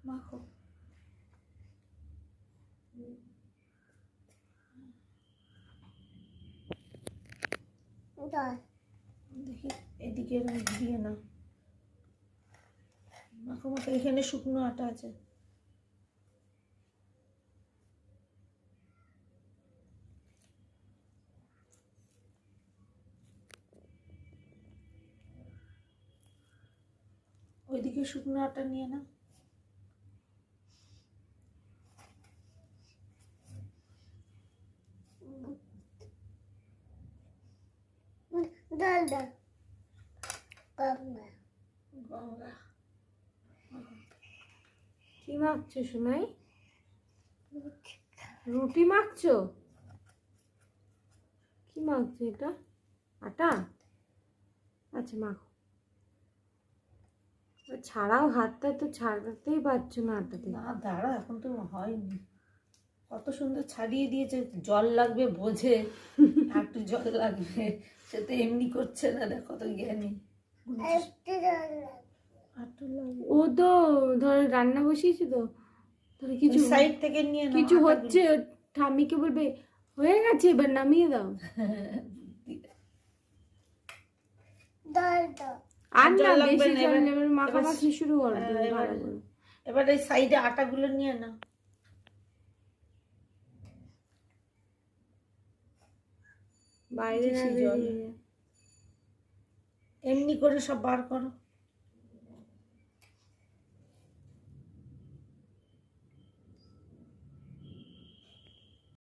মাখো। দেখি এদিকে এরকম ঘুরিয়ে নাও। মাখো মাখো। এখানে শুকনো আটা আছে। ওইদিকে শুকনো আটা নিয়ে নাও। ডাল ডাল গঙ্গা। কি মাখছো সোনাই? রুটি মাখছো? কি মাখছো এটা? আটা? আচ্ছা মাখো। ছাড়াও, হাতটা তো ছাড়াতেই পারছো না আটাতে। না দাঁড়া, এখন তো হয়নি। কত সুন্দর ছাড়িয়ে দিয়েছে। জল লাগবে বোঝে, একটু জল লাগবে, সে তো এমনি করছে না। দেখো তো জ্ঞানী। ও তো ধর রান্না বসিয়েছে তো, ধর কিছু সাইড থেকে নিয়ে নাও। কিছু হচ্ছে, ঠাম্মিকে বলবে হয়ে গেছে এবার নামিয়ে দাও। ডাল ডাল আর না জল লাগবে বেশি না, জল এবার- নেবে, এবার- মাখামাখি শুরু করবে। এবার এই সাইডে আটাগুলো নিয়ে নাও। বাইরে বেশি জল। এমনি করে সব বার করো।